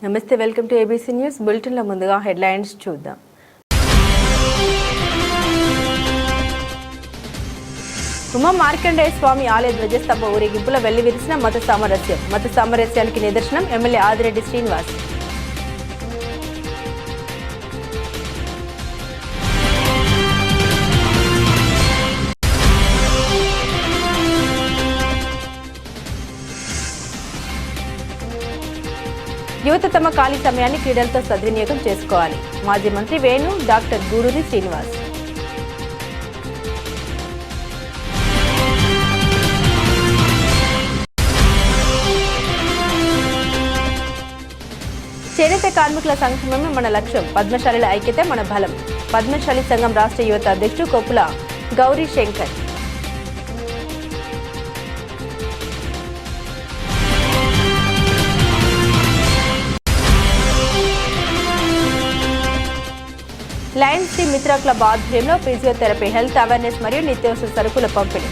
నమస్తే, welcome to ABC news bulletin లో ముందుగా హెడ్లైన్స్ చూద్దాం. ఉమా మార్కండేయ స్వామి ఆలయ ధ్వజస్తంభ ఊరేగింపులో వెళ్లి విరిసిన మత సామరస్యానికి నిదర్శనం ఎమ్మెల్యే ఆదిరెడ్డి శ్రీనివాస్. యువత తమ ఖాళీ సమయాన్ని క్రీడలతో సద్వినియోగం చేసుకోవాలి. మాజీ మంత్రి వేణు, డాక్టర్ గూడూరి శ్రీనివాస్. చేనేత కార్మికుల సంక్షేమమే మన లక్ష్యం, పద్మశాలిల ఐక్యత మన బలం. పద్మశాలి సంఘం రాష్ట్ర యువత అధ్యక్షుడు కొప్పుల గౌరీ శంకర్. లయన్స్ శ్రీ మిత్ర క్లబ్ ఆధ్వర్యంలో ఫిజియోథెరపీ, హెల్త్ అవేర్నెస్ మరియు నిత్యావసర సరుకుల పంపిణీ.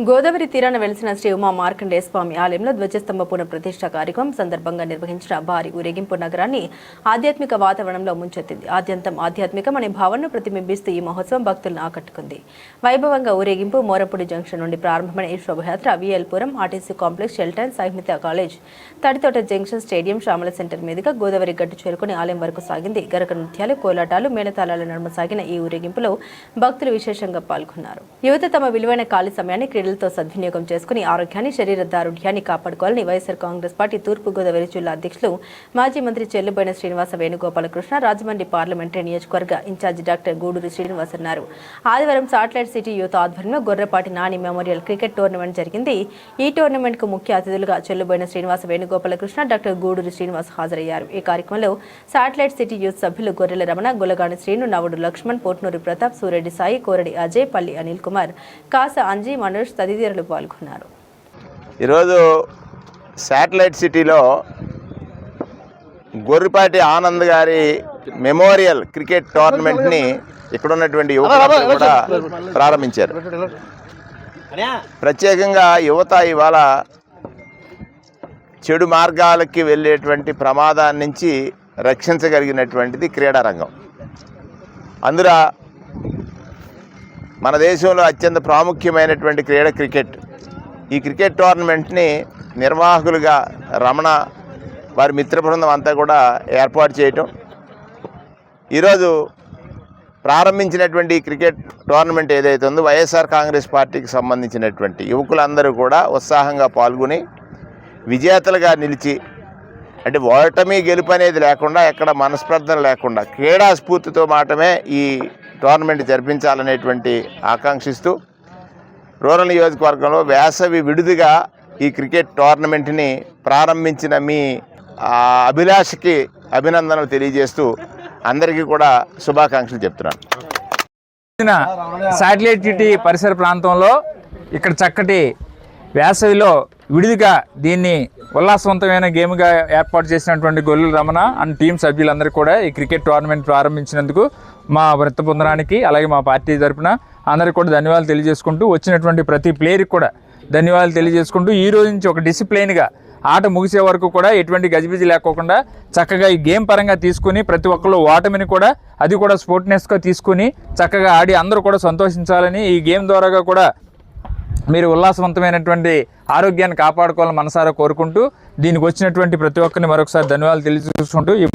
గోదావరి తీరాన వెలిసిన శ్రీ ఉమా మార్కండేయ స్వామి ఆలయంలో ధ్వజస్తంభ పునఃప్రతిష్ఠ కార్యక్రమం సందర్భంగా నిర్వహించిన భారీ ఊరేగింపు నగరాన్ని ఆధ్యాత్మిక వాతావరణంలో ముంచెత్తింది. ఆద్యంతం ఆధ్యాత్మికం అనే భావనను ప్రతిబింబిస్తూ ఈ మహోత్సవం భక్తులను ఆకట్టుకుంది. వైభవంగా ఊరేగింపు మోరంపూడి జంక్షన్ నుండి ప్రారంభమైన ఈ శోభయాత్ర VL Puram, RTC complex, Shelton, Sahitya college, Tadithota junction, stadium, Shyamala center మీదుగా గోదావరి గట్టు చేరుకుని ఆలయం వరకు సాగింది. గరక నృత్యాలు, కోలాటాలు, మేళతాళాల నడుమ సాగిన ఈ ఊరేగింపులో భక్తులు విశేషంగా పాల్గొన్నారు. యువత తమ విలువైన ఖాళీ సమయాన్ని క్రీడలతో సద్వినియోగం చేసుకుని ఆరోగ్యాన్ని, శరీర దారుఢ్యాన్ని కాపాడుకోవాలని వైఎస్ఆర్ కాంగ్రెస్ పార్టీ తూర్పు గోదావరి జిల్లా అధ్యక్షులు మాజీ మంత్రి చెల్లుబోయిన శ్రీనివాస వేణుగోపాలకృష్ణ, రాజమండ్రి పార్లమెంటరీ నియోజకవర్గ ఇన్ఛార్జి డాక్టర్ గూడూరి శ్రీనివాస్ అన్నారు. ఆదివారం సాటిలైట్ సిటీ యూత్ ఆధ్వర్యంలో Gorrepati Nani memorial cricket tournament జరిగింది. ఈ టోర్నమెంట్ కు ముఖ్య అతిథులుగా చెల్లుబోయిన శ్రీనివాస వేణుగోపాలకృష్ణ, డాక్టర్ గూడూరి శ్రీనివాస్ హాజరయ్యారు. ఈ కార్యక్రమంలో సాటిలైట్ సిటీ యూత్ సభ్యులు గొర్రెల రమణ, గులగాని శ్రీను, నవుడు లక్ష్మణ్, పోట్నూరి ప్రతాప్, సూరెడ్డి సాయి, కోరడి అజయ్, పల్లి అనిల్ కుమార్, కాస అంజీ, మనోజ్ తదితరులు పాల్గొన్నారు. ఈరోజు శాటిలైట్ సిటీలో గొర్రెపాటి ఆనంద్ గారి మెమోరియల్ క్రికెట్ టోర్నమెంట్ని ఇక్కడ ఉన్నటువంటి యువకులు కూడా ప్రారంభించారు. ప్రత్యేకంగా యువత ఇవాళ చెడు మార్గాలకి వెళ్ళేటువంటి ప్రమాదాన్ని నుంచి రక్షించగలిగినటువంటిది క్రీడారంగం. అందులో మన దేశంలో అత్యంత ప్రాముఖ్యమైనటువంటి క్రీడ క్రికెట్. ఈ క్రికెట్ టోర్నమెంట్ని నిర్వాహకులుగా రమణ వారి మిత్ర బృందం అంతా కూడా ఏర్పాటు చేయటం, ఈరోజు ప్రారంభించినటువంటి క్రికెట్ టోర్నమెంట్ ఏదైతే ఉందో వైఎస్ఆర్ కాంగ్రెస్ పార్టీకి సంబంధించినటువంటి యువకులందరూ కూడా ఉత్సాహంగా పాల్గొని విజేతలుగా నిలిచి, అంటే ఓటమి గెలుపు అనేది లేకుండా, ఎక్కడ మనస్పర్ధన లేకుండా క్రీడా స్ఫూర్తితో మాత్రమే ఈ టోర్నమెంట్ జరిపించాలనేటువంటి ఆకాంక్షిస్తూ రూరల్ నియోజకవర్గంలో వేసవి విడుదల ఈ క్రికెట్ టోర్నమెంట్ని ప్రారంభించిన మీ అభిలాషకి అభినందనలు తెలియజేస్తూ అందరికీ కూడా శుభాకాంక్షలు చెప్తున్నాను. శాటిలైట్ సిటీ పరిసర ప్రాంతంలో ఇక్కడ చక్కటి వేసవిలో విడిదిగా దీన్ని ఉల్లాసవంతమైన గేమ్గా ఏర్పాటు చేసినటువంటి గొల్లు రమణ అండ్ టీం సభ్యులందరూ కూడా ఈ క్రికెట్ టోర్నమెంట్ ప్రారంభించినందుకు మా వృత్త బృందానికి అలాగే మా పార్టీ తరఫున అందరికీ కూడా ధన్యవాదాలు తెలియజేసుకుంటూ, వచ్చినటువంటి ప్రతి ప్లేయర్కి కూడా ధన్యవాదాలు తెలియజేసుకుంటూ, ఈ రోజు నుంచి ఒక డిసిప్లైన్గా ఆట ముగిసే వరకు కూడా ఎటువంటి గజిబిజి లేకోకుండా చక్కగా ఈ గేమ్ పరంగా తీసుకుని ప్రతి ఒక్కళ్ళు ఓటమిని కూడా అది కూడా స్పోర్ట్నెస్గా తీసుకుని చక్కగా ఆడి అందరూ కూడా సంతోషించాలని, ఈ గేమ్ ద్వారాగా కూడా మీరు ఉల్లాసవంతమైనటువంటి ఆరోగ్యాన్ని కాపాడుకోవాలని మనసారా కోరుకుంటూ, దీనికి వచ్చినటువంటి ప్రతి ఒక్కరిని మరొకసారి ధన్యవాదాలు తెలియజేసుకుంటూ ఈ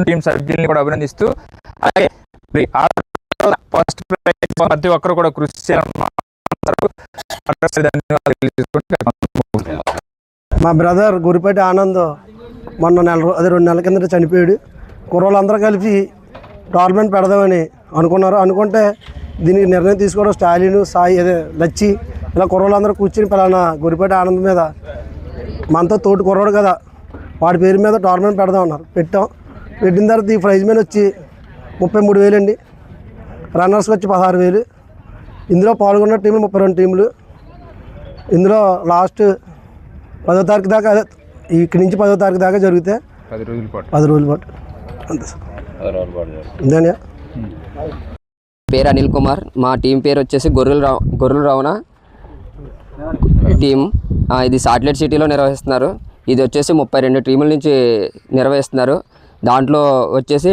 టీం సభ్యుల్ని కూడా అభినందిస్తూ, అలాగే ఫస్ట్ ప్రతి ఒక్కరు కూడా కృషి చేయాలని ధన్యవాదాలు తెలియజేసుకుంటూ. మా బ్రదర్ గొర్రెపాటి ఆనంద్ మొన్న 2 నెలల కిందట చనిపోయాడు. కుర్రోళ్ళందరూ కలిసి టోర్నమెంట్ పెడదామని అనుకుంటే దీనికి నిర్ణయం తీసుకోవడం స్టాలిన్, సాయి, లచ్చి ఇలా కుర్రోళ్ళందరూ కూర్చుని పలానా గొర్రెపాటి ఆనంద్ మీద మనతో తోటి కుర్రోడు కదా వాడి పేరు మీద టోర్నమెంట్ పెడదాం అన్నారు. పెట్టిన తర్వాత ఈ ప్రైజ్ మనీ వచ్చి 33,000 అండి. రన్నర్స్కి వచ్చి 16,000. ఇందులో పాల్గొన్న టీంలు 32 టీంలు. ఇందులో లాస్ట్ 10వ తారీఖు దాకా, అదే ఇక్కడి నుంచి 10వ తారీఖు దాకా జరిగితే 10 రోజుల పాటు అంతే సార్. పేరు అనిల్ కుమార్. మా టీం పేరు వచ్చేసి గొర్రెల రవాణా టీం. ఇది సాటిలైట్ సిటీలో నిర్వహిస్తున్నారు. ఇది వచ్చేసి 32 టీముల నుంచి నిర్వహిస్తున్నారు. దాంట్లో వచ్చేసి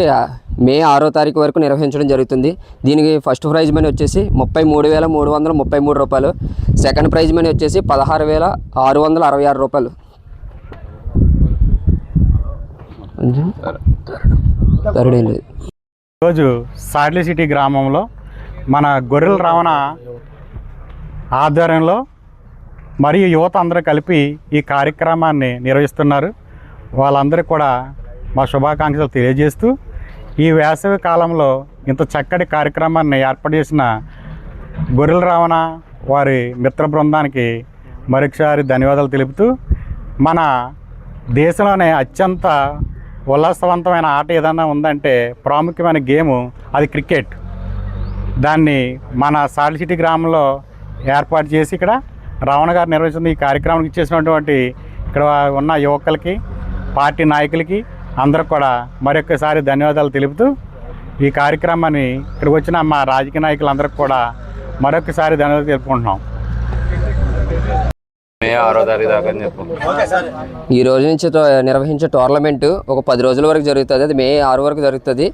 మే 6వ తారీఖు వరకు నిర్వహించడం జరుగుతుంది. దీనికి ఫస్ట్ ప్రైజ్ మనీ వచ్చేసి 33,333 రూపాయలు. సెకండ్ ప్రైజ్ మనీ వచ్చేసి 16,666 రూపాయలు. ఈరోజు సాడ్లీ సిటీ గ్రామంలో మన గొర్రెల రవాణా ఆధ్వర్యంలో మరియు యువత అందరూ కలిపి ఈ కార్యక్రమాన్ని నిర్వహిస్తున్నారు. వాళ్ళందరికీ కూడా మా శుభాకాంక్షలు తెలియజేస్తూ ఈ వేసవి కాలంలో ఇంత చక్కటి కార్యక్రమాన్ని ఏర్పాటు చేసిన గొర్రెల రవాణా వారి మిత్ర బృందానికి మరొకసారి ధన్యవాదాలు తెలుపుతూ, మన దేశంలోనే అత్యంత ఉల్లాసవంతమైన ఆట ఏదైనా ఉందంటే ప్రాముఖ్యమైన గేము అది క్రికెట్. దాన్ని మన సాడ్లీ సిటీ గ్రామంలో ఏర్పాటు చేసి ఇక్కడ రవాణా గారు నిర్వహిస్తున్న ఈ కార్యక్రమానికి ఇచ్చేసినటువంటి ఇక్కడ ఉన్న యువకులకి, పార్టీ నాయకులకి అందరికి కూడా మరొకసారి ధన్యవాదాలు తెలుపుతూ, ఈ కార్యక్రమాన్ని ఇక్కడికి వచ్చిన మా రాజకీయ నాయకులందరికీ కూడా మరొకసారి ధన్యవాదాలు తెలుపుకుంటున్నాం. ఈ రోజు నుంచి నిర్వహించే టోర్నమెంటు ఒక 10 రోజుల వరకు జరుగుతుంది. అది మే 6 వరకు జరుగుతుంది.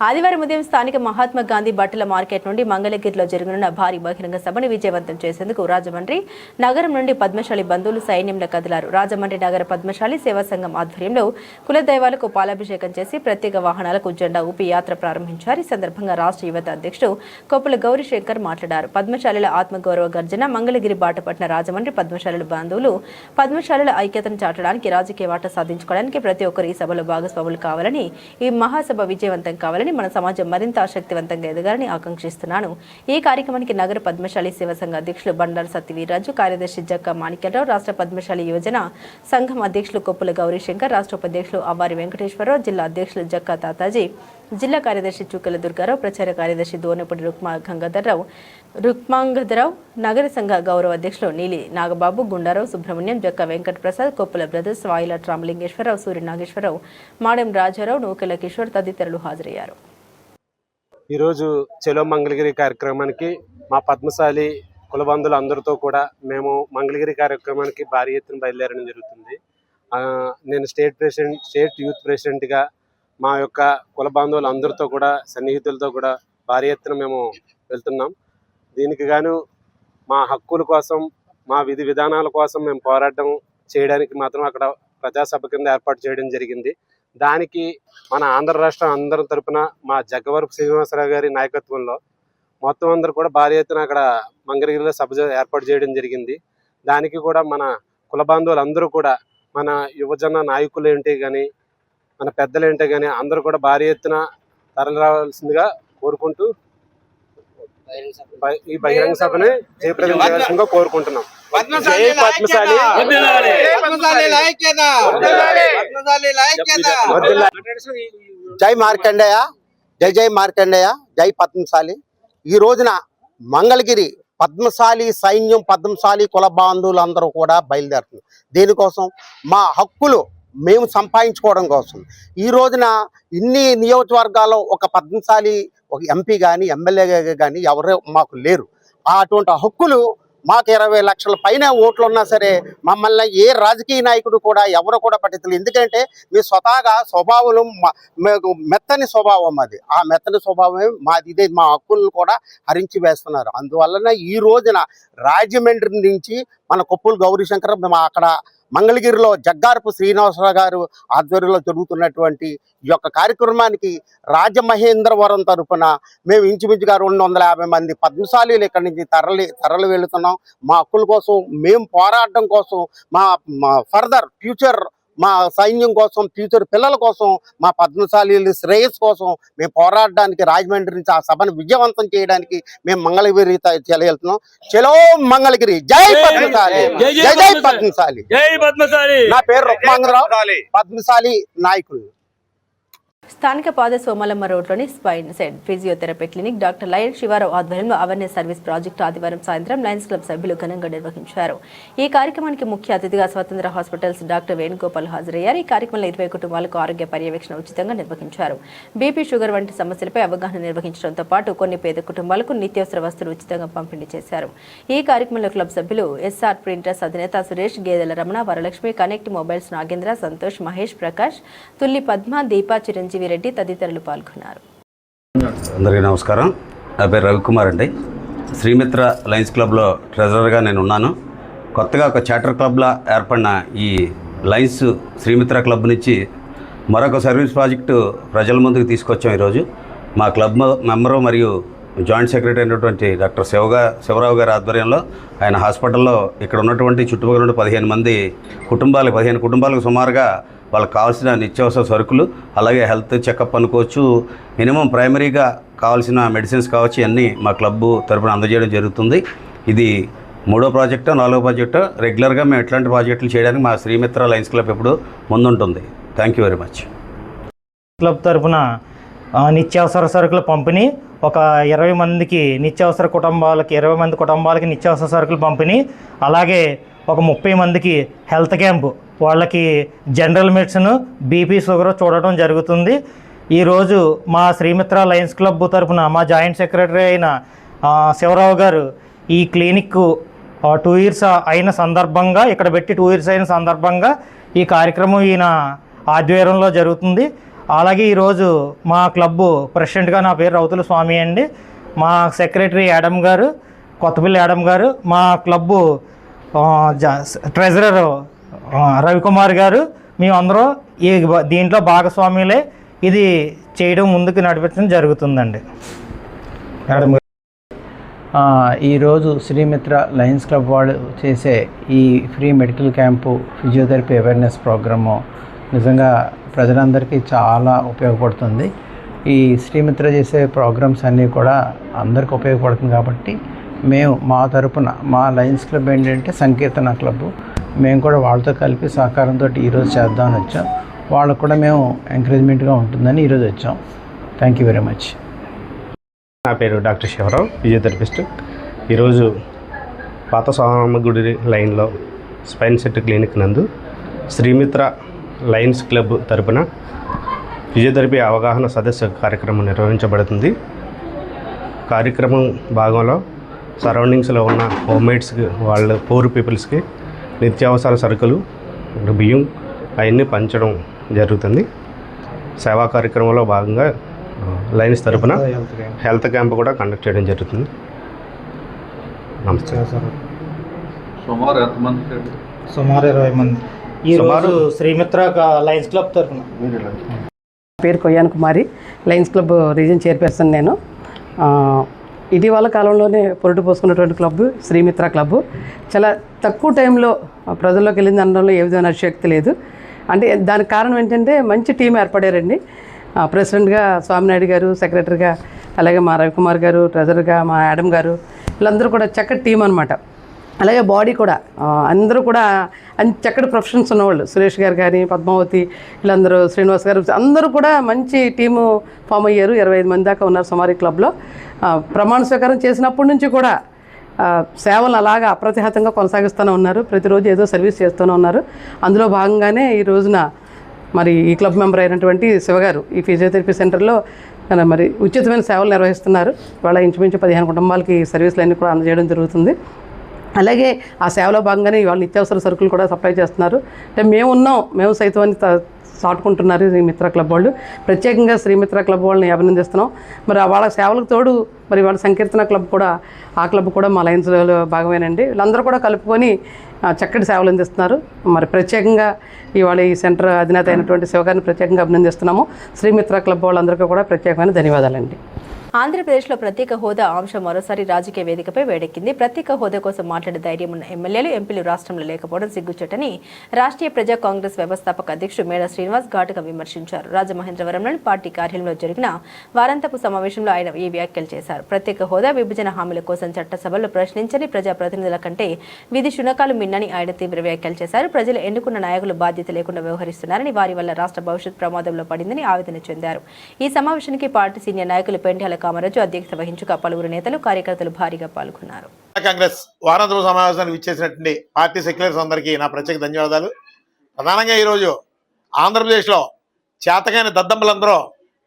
ఆదివారం ఉదయం స్థానిక మహాత్మా గాంధీ బట్టల మార్కెట్ నుండి మంగళగిరిలో జరగనున్న భారీ బహిరంగ సభను విజయవంతం చేసేందుకు రాజమండ్రి నగరం నుండి పద్మశాలి బంధువులు సైన్యంలో కదిలారు. రాజమండ్రి నగర పద్మశాలి సేవా సంఘం ఆధ్వర్యంలో కులదైవాలకు పాలాభిషేకం చేసి ప్రత్యేక వాహనాలకు జెండా ఊపి యాత్ర ప్రారంభించారు. ఈ సందర్భంగా రాష్ట్ర యువత అధ్యక్షుడు కొప్పుల గౌరీశంకర్ మాట్లాడారు. పద్మశాలిల ఆత్మగౌరవ గర్జన మంగళగిరి బాట పట్టిన రాజమండ్రి పద్మశాలుల బంధువులు పద్మశాలుల ఐక్యతను చాటడానికి, రాజకీయ వాటా సాధించుకోవడానికి ప్రతి ఒక్కరు ఈ సభలో భాగస్వాములు కావాలని, ఈ మహాసభ విజయవంతం కావాలని, మన సమాజం మరింత ఆసక్తివంతంగా ఎదగాలని ఆకాంక్షిస్తున్నాను. ఈ కార్యక్రమానికి నగర పద్మశాలి సేవా సంఘ అధ్యక్షులు బండారు సత్యవీర్రాజు, కార్యదర్శి జక్క మాణిక్యరావు, రాష్ట్ర పద్మశాలి యువజన సంఘం అధ్యక్షులు కొప్పుల గౌరీశంకర్, రాష్ట్ర ఉపాధ్యక్షులు అవ్వారి వెంకటేశ్వరరావు, జిల్లా అధ్యక్షులు జక్క తాతాజీ, జిల్లా కార్యదర్శి చుక్కల దుర్గారావు, ప్రచార కార్యదర్శి దోనపూడి రుక్మాంగధరావు, నగర సంఘ గౌరవ అధ్యక్షులు నీలి నాగబాబు, గుండారావు, సుబ్రహ్మణ్యం, జక్క వెంకట ప్రసాద్, కొప్పుల బ్రదర్స్, వాయిలాట్ రామలింగేశ్వరరావు, సూర్య నాగేశ్వరరావు, మాడెం రాజారావు, నూకెల కిషోర్ తదితరులు హాజరయ్యారు. ఈరోజు చెలో మంగళగిరి కార్యక్రమానికి మా పద్మశాలి కులబంధువులు అందరితో కూడా మేము మంగళగిరి కార్యక్రమానికి భారీ ఎత్తున బయలుదేరడం జరుగుతుంది. నేను స్టేట్ యూత్ ప్రెసిడెంట్గా మా యొక్క కుల బాంధవులు అందరితో కూడా, సన్నిహితులతో కూడా భారీ ఎత్తున మేము వెళ్తున్నాం. దీనికి గాను మా హక్కుల కోసం, మా విధి విధానాల కోసం మేము పోరాటం చేయడానికి మాత్రం అక్కడ ప్రజాసభ కింద ఏర్పాటు చేయడం జరిగింది. దానికి మన ఆంధ్ర రాష్ట్రం అందరి తరపున మా జగ్గవరపు శ్రీనివాసరావు గారి నాయకత్వంలో మొత్తం అందరూ కూడా భారీ ఎత్తున అక్కడ మంగళగిరిలో సభ ఏర్పాటు చేయడం జరిగింది. దానికి కూడా మన కుల బాంధవులు అందరూ కూడా, మన యువజన నాయకులు ఏంటి కానీ, మన పెద్దలు ఏంటో కానీ అందరూ కూడా భారీ ఎత్తున తరలి రావాల్సిందిగా కోరుకుంటూ ఈ బహిరంగ సభని జయప్రదం చేయాల్సిందిగా కోరుకుంటున్నాం. జై మార్కండేయ, జై జై మార్కండేయ, జై పద్మశాలి. ఈ రోజున మంగళగిరి పద్మశాలి సైన్యం, పద్మశాలి కుల బాంధవులు అందరూ కూడా బయలుదేరుతుంది. దేనికోసం? మా హక్కులు మేము సంపాదించుకోవడం కోసం. ఈ రోజున ఇన్ని నియోజకవర్గాల్లో ఒక పద్మశాలి, ఒక ఎంపీ కానీ, ఎమ్మెల్యే కానీ ఎవరు మాకు లేరు. అటువంటి హక్కులు మాకు 20 లక్షల పైన ఓట్లు ఉన్నా సరే మమ్మల్ని ఏ రాజకీయ నాయకుడు కూడా ఎవరు కూడా పట్టించలేదు. ఎందుకంటే మీ స్వతహాగా స్వభావం మెత్తని స్వభావం, అది ఆ మెత్తని స్వభావమే మాది. ఇదే మా హక్కులను కూడా హరించి వేస్తున్నారు. అందువలన ఈ రోజున రాజమండ్రి నుంచి మన కొప్పుల గౌరీశంకర్ అక్కడ మంగళగిరిలో జగ్గారపు శ్రీనివాసరావు గారు ఆధ్వర్యంలో జరుగుతున్నటువంటి ఈ యొక్క కార్యక్రమానికి రాజమహేంద్రవరం తరపున మేము ఇంచుమించుగా 250 మంది పద్మశాలీలు ఇక్కడి నుంచి తరలి వెళుతున్నాం. మా హక్కుల కోసం మేము పోరాడడం కోసం, మా ఫర్దర్ ఫ్యూచర్, మా సైన్యం కోసం, ఫ్యూచర్ పిల్లల కోసం, మా పద్మశాలీల శ్రేయస్ కోసం మేము పోరాడడానికి రాజమండ్రి నుంచి ఆ సభను విజయవంతం చేయడానికి మేము మంగళగిరి వెళ్తున్నాం. చలో మంగళగిరి, జై పద్మశాలి, జై జై పద్మశాలి. నా పేరు రుక్మాంగరావు, పద్మశాలి నాయకులు. స్థానిక పాద సోమలమ్మ రోడ్లోని స్పైన్ సెడ్ physiotherapy clinic doctor lion Shivarao ఆధ్వర్యంలో అవేర్నెస్ సర్వీస్ ప్రాజెక్టు ఆదివారం సాయంత్రం లయన్స్ క్లబ్ సభ్యులు ఘనంగా నిర్వహించారు. ఈ కార్యక్రమానికి ముఖ్య అతిథిగా స్వతంత్ర హాస్పిటల్స్ డాక్టర్ వేణుగోపాల్ హాజరయ్యారు. ఈ కార్యక్రమంలో 20 కుటుంబాలకు ఆరోగ్య పర్యవేక్షణ ఉచితంగా నిర్వహించారు. బీపీ, షుగర్ వంటి సమస్యలపై అవగాహన నిర్వహించడంతో పాటు కొన్ని పేద కుటుంబాలకు నిత్యావసర వస్తువులు ఉచితంగా పంపిణీ చేశారు. ఈ కార్యక్రమంలో క్లబ్ సభ్యులు ఎస్ఆర్ ప్రింటర్స్ అధినేత సురేష్, గేదెల రమణ, వరలక్ష్మి, కనెక్ట్ మొబైల్స్ నాగేంద్ర, సంతోష్, మహేష్, ప్రకాష్, తుల్లి పద్మ, దీప, చిరంజీవి రెడ్డి తదితరులు పాల్గొన్నారు. అందరికీ నమస్కారం. నా పేరు రవికుమార్ అండి. శ్రీమిత్ర లయన్స్ క్లబ్లో ట్రెజరర్గా నేను ఉన్నాను. కొత్తగా ఒక చార్టర్ క్లబ్లా ఏర్పడిన ఈ లయన్స్ శ్రీమిత్ర క్లబ్ నుంచి మరొక సర్వీస్ ప్రాజెక్టు ప్రజల ముందుకు తీసుకొచ్చాం. ఈరోజు మా క్లబ్ మెంబరు మరియు జాయింట్ సెక్రటరీ అయినటువంటి డాక్టర్ శివరావు గారి ఆధ్వర్యంలో ఆయన హాస్పిటల్లో ఇక్కడ ఉన్నటువంటి చుట్టుపక్కల నుండి 15 కుటుంబాలకు సుమారుగా వాళ్ళకి కావాల్సిన నిత్యావసర సరుకులు, అలాగే హెల్త్ చెకప్ అనుకోవచ్చు, మినిమం ప్రైమరీగా కావాల్సిన మెడిసిన్స్ కావచ్చు, అన్నీ మా క్లబ్బు తరపున అందజేయడం జరుగుతుంది. ఇది 3వ ప్రాజెక్టు, 4వ ప్రాజెక్టు. రెగ్యులర్గా మేము ఇట్లాంటి ప్రాజెక్టులు చేయడానికి మా శ్రీమిత్ర లయన్స్ క్లబ్ ఎప్పుడు ముందుంటుంది. Thank you very much. Club తరపున నిత్యావసర సరుకుల పంపిణీ, ఒక 20 మందికి నిత్యావసర కుటుంబాలకి 20 మంది కుటుంబాలకి నిత్యావసర సరుకులు పంపిణీ, అలాగే ఒక 30 మందికి హెల్త్ క్యాంపు, వాళ్ళకి జనరల్ మెడిసిన్, బీపీ, షుగర్ చూడటం జరుగుతుంది. ఈరోజు మా శ్రీమిత్ర లయన్స్ క్లబ్ తరఫున మా జాయింట్ సెక్రటరీ అయిన శివరావు గారు ఈ క్లినిక్ 2 years అయిన సందర్భంగా, ఇక్కడ పెట్టి 2 years అయిన సందర్భంగా ఈ కార్యక్రమం ఈయన ఆధ్వర్యంలో జరుగుతుంది. అలాగే ఈరోజు మా క్లబ్బు ప్రెసిడెంట్గా నా పేరు రౌతుల స్వామి అండి. మా సెక్రటరీ యాడమ్ గారు, కొత్తపల్లి యాడమ్ గారు, మా క్లబ్బు ట్రెజరర్ రవికుమార్ గారు, మేమందరం ఈ దీంట్లో భాగస్వాములే ఇది చేయడం ముందుకు నడిపించడం జరుగుతుందండి. ఈరోజు శ్రీమిత్ర లయన్స్ క్లబ్ వాళ్ళు చేసే ఈ free medical camp, physiotherapy awareness programme నిజంగా ప్రజలందరికీ చాలా ఉపయోగపడుతుంది. ఈ శ్రీమిత్ర చేసే ప్రోగ్రామ్స్ అన్నీ కూడా అందరికీ ఉపయోగపడుతుంది కాబట్టి మేము మా తరపున మా లయన్స్ క్లబ్ ఏంటంటే సంకీర్తన క్లబ్బు, మేము కూడా వాళ్ళతో కలిపి సహకారంతో ఈరోజు చేద్దామని వచ్చాం. వాళ్ళకు కూడా మేము ఎంకరేజ్మెంట్గా ఉంటుందని ఈరోజు వచ్చాం. Thank you very much. నా పేరు డాక్టర్ శివరావు, ఫిజియోథెరపిస్ట్. ఈరోజు పాత సోమలమ్మ గుడి లైన్లో స్పైన్ సెట్ క్లినిక్ నందు శ్రీమిత్ర లయన్స్ క్లబ్ తరపున ఫిజియోథెరపీ అవగాహన సదస్సు కార్యక్రమం నిర్వహించబడుతుంది. కార్యక్రమం భాగంలో సరౌండింగ్స్లో ఉన్న హోమ్మేడ్స్కి, వాళ్ళ పూర్ పీపుల్స్కి నిత్యావసర సరుకులు, బియ్యం అవన్నీ పంచడం జరుగుతుంది. సేవా కార్యక్రమంలో భాగంగా లయన్స్ తరపున హెల్త్ క్యాంప్ కూడా కండక్ట్ చేయడం జరుగుతుంది. నమస్తే. సుమారు 20 మంది ఈరోజు శ్రీమిత్ర లయన్స్ క్లబ్ తరఫున. పేరు కొయ్యాన్ కుమారి, లయన్స్ క్లబ్ రీజన్ చైర్పర్సన్ నేను. ఇటీవల కాలంలోనే పొరుటు పోసుకున్నటువంటి క్లబ్ శ్రీమిత్ర క్లబ్. చాలా తక్కువ టైంలో ప్రజల్లోకి వెళ్ళింది అనడంలో ఏ విధమైన శక్తి లేదు. అంటే దానికి కారణం ఏంటంటే మంచి టీం ఏర్పడారండి. ప్రెసిడెంట్గా స్వామినాయుడు గారు, సెక్రటరీగా అలాగే మా రవికుమార్ గారు, ట్రెజరర్గా మా యాడమ్ గారు, వీళ్ళందరూ కూడా చక్కటి టీం అనమాట. అలాగే బాడీ కూడా అందరూ కూడా చక్కటి ప్రొఫెషన్స్ ఉన్నవాళ్ళు, సురేష్ గారు కానీ, పద్మావతి, వీళ్ళందరూ, శ్రీనివాస్ గారు, అందరూ కూడా మంచి టీము ఫామ్ అయ్యారు. 25 మంది దాకా ఉన్నారు సుమారు ఈ క్లబ్లో. ప్రమాణ స్వీకారం చేసినప్పటి నుంచి కూడా సేవలు అలాగా అప్రతిహతంగా కొనసాగిస్తూనే ఉన్నారు. ప్రతిరోజు ఏదో సర్వీస్ చేస్తూనే ఉన్నారు. అందులో భాగంగానే ఈ రోజున మరి ఈ క్లబ్ మెంబర్ అయినటువంటి శివగారు ఈ ఫిజియోథెరపీ సెంటర్లో మరి ఉచితమైన సేవలు నిర్వహిస్తున్నారు. వాళ్ళ ఇంచుమించు 15 కుటుంబాలకి సర్వీసులు అన్నీ కూడా అందజేయడం జరుగుతుంది. అలాగే ఆ సేవలో భాగంగానే వాళ్ళు నిత్యావసర సరుకులు కూడా సప్లై చేస్తున్నారు. అంటే మేము సైతం అని చాటుకుంటున్నారు శ్రీమిత్ర క్లబ్ వాళ్ళు. ప్రత్యేకంగా శ్రీమిత్ర క్లబ్ వాళ్ళని అభినందిస్తున్నాం. మరి వాళ్ళ సేవలకు తోడు మరి వాళ్ళ సంకీర్తన క్లబ్ కూడా, ఆ క్లబ్ కూడా మా లయన్స్లో భాగమేనండి. వీళ్ళందరూ కూడా కలుపుకొని చక్కటి సేవలు అందిస్తున్నారు. మరి ప్రత్యేకంగా ఇవాళ ఈ సెంటర్ అధినేత అయినటువంటి శివగారిని ప్రత్యేకంగా అభినందిస్తున్నాము. శ్రీమిత్ర క్లబ్ వాళ్ళందరికీ కూడా ప్రత్యేకమైన ధన్యవాదాలండి. ఆంధ్రప్రదేశ్లో ప్రత్యేక హోదా అంశం మరోసారి రాజకీయ వేదికపై వేడెక్కింది. ప్రత్యేక హోదా కోసం మాట్లాడే ధైర్యం ఉన్న ఎమ్మెల్యేలు, ఎంపీలు రాష్ట్రంలో లేకపోవడం సిగ్గుచేటని రాష్ట్రీయ ప్రజా కాంగ్రెస్ వ్యవస్థాపక అధ్యక్షుడు మేడ శ్రీనివాస్ ఘాటుగా విమర్శించారు. రాజమహేంద్రవరంలోని పార్టీ కార్యాలయంలో జరిగిన వారాంతపు సమావేశంలో ఆయన ఈ వ్యాఖ్యలు చేశారు. ప్రత్యేక హోదా, విభజన హామీల కోసం చట్టసభలో ప్రశ్నించని ప్రజాప్రతినిధుల కంటే విధి శునకాలు మిన్నని ఆయన తీవ్ర వ్యాఖ్యలు చేశారు. ప్రజలు ఎన్నుకున్న నాయకులు బాధ్యత లేకుండా వ్యవహరిస్తున్నారని, వారి వల్ల రాష్ట్ర భవిష్యత్ ప్రమాదంలో పడిందని ఆవేదన చెందారు. ఈ సమావేశానికి పార్టీ సీనియర్ నాయకులు పెండ్యాల కామరాజు అధ్యక్షత వహించగా పలువురు నేతలు, కార్యకర్తలు భారీగా పాల్గొన్నారు. కాంగ్రెస్ వారాంతపు సమావేశానికి విచ్చేసినటువంటి పార్టీ సెక్యులర్స్ అందరికీ నా ప్రత్యేక ధన్యవాదాలు. ప్రధానంగా ఈరోజు ఆంధ్రప్రదేశ్లో చేతకాని దద్దమ్మలందరూ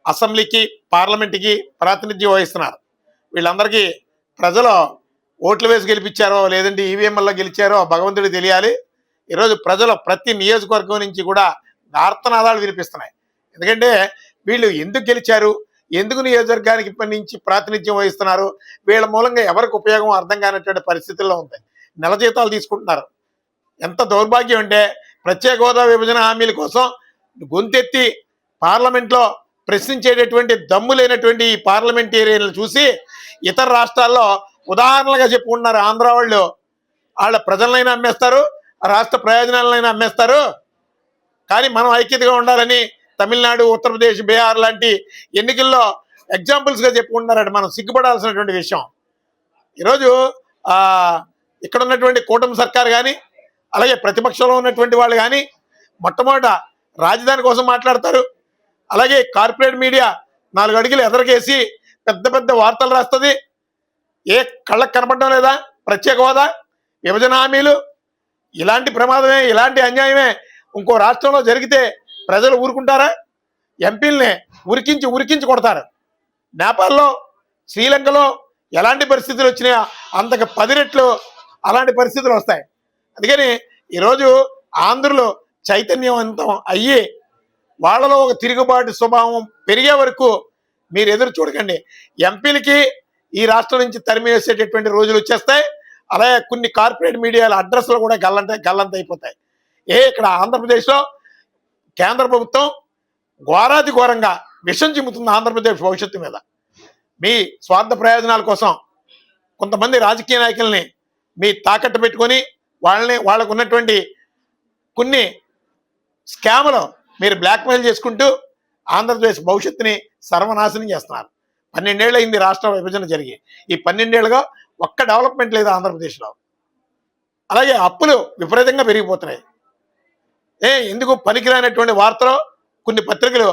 అసెంబ్లీకి, పార్లమెంట్కి ప్రాతినిధ్యం వహిస్తున్నారు. వీళ్ళందరికీ ప్రజలు ఓట్లు వేసి గెలిపించారో లేదంటే ఈవీఎంల్లో గెలిచారో భగవంతుడికి తెలియాలి. ఈరోజు ప్రజలు ప్రతి నియోజకవర్గం నుంచి కూడా ఆర్తనాదాలు వినిపిస్తున్నాయి. ఎందుకంటే వీళ్ళు ఎందుకు గెలిచారు, ఎందుకు నియోజకవర్గానికి ఇప్పటి నుంచి ప్రాతినిధ్యం వహిస్తున్నారు, వీళ్ళ మూలంగా ఎవరికి ఉపయోగం అర్థం కానటువంటి పరిస్థితుల్లో ఉంది. నెల జీతాలు తీసుకుంటున్నారు. ఎంత దౌర్భాగ్యం అంటే ప్రత్యేక హోదా, విభజన హామీల కోసం గొంతెత్తి పార్లమెంట్లో ప్రశ్నించేటటువంటి దమ్ము లేనటువంటి ఈ పార్లమెంటేరియన్లు చూసి ఇతర రాష్ట్రాల్లో ఉదాహరణలుగా చెప్పుకుంటున్నారు. ఆంధ్ర వాళ్ళు వాళ్ళ ప్రజలనైనా అమ్మేస్తారు, రాష్ట్ర ప్రయోజనాలనైనా అమ్మేస్తారు. కానీ మనం ఐక్యతగా ఉండాలని తమిళనాడు, ఉత్తరప్రదేశ్, బీహార్ లాంటి ఎన్నికల్లో ఎగ్జాంపుల్స్గా చెప్పుకుంటున్నారంటే మనం సిగ్గుపడాల్సినటువంటి విషయం. ఈరోజు ఇక్కడ ఉన్నటువంటి కూటమి సర్కార్ కానీ, అలాగే ప్రతిపక్షంలో ఉన్నటువంటి వాళ్ళు కానీ మొట్టమొదట రాజధాని కోసం మాట్లాడతారు. అలాగే కార్పొరేట్ మీడియా 4 అడుగులు ఎదరకేసి పెద్ద పెద్ద వార్తలు రాస్తుంది. ఏ కళ్ళకు కనపడడం లేదా? ప్రత్యేక హోదా, విభజన హామీలు, ఇలాంటి ప్రమాదమే, ఇలాంటి అన్యాయమే ఇంకో రాష్ట్రంలో జరిగితే ప్రజలు ఊరుకుంటారా? ఎంపీలనే ఉరికించి కొడతారు. నేపాల్లో, శ్రీలంకలో ఎలాంటి పరిస్థితులు వచ్చినాయో అంతకు 10 రెట్లు అలాంటి పరిస్థితులు వస్తాయి. అందుకని ఈరోజు ఆంధ్రులు చైతన్యవంతం అయ్యి వాళ్ళలో ఒక తిరుగుబాటు స్వభావం పెరిగే వరకు మీరు ఎదురు చూడకండి. ఎంపీలకి ఈ రాష్ట్రం నుంచి తరిమేసేటటువంటి రోజులు వచ్చేస్తాయి. అలాగే కొన్ని కార్పొరేట్ మీడియాల అడ్రస్లు కూడా గల్లంత అయిపోతాయి. ఇక్కడ ఆంధ్రప్రదేశ్లో కేంద్ర ప్రభుత్వం ఘోరాతి ఘోరంగా విషం చిమ్ముతుంది ఆంధ్రప్రదేశ్ భవిష్యత్తు మీద. మీ స్వార్థ ప్రయోజనాల కోసం కొంతమంది రాజకీయ నాయకుల్ని మీ తాకట్టు పెట్టుకొని వాళ్ళకు ఉన్నటువంటి కొన్ని స్కాములు మీరు బ్లాక్మెయిల్ చేసుకుంటూ ఆంధ్రప్రదేశ్ భవిష్యత్తుని సర్వనాశనం చేస్తున్నారు. 12 ఏళ్ళు అయింది రాష్ట్ర విభజన జరిగి. ఈ 12 ఏళ్ళుగా ఒక్క డెవలప్మెంట్ లేదు ఆంధ్రప్రదేశ్లో. అలాగే అప్పులు విపరీతంగా పెరిగిపోతున్నాయి. ఎందుకు పనికిరానటువంటి వార్తలు కొన్ని పత్రికలు,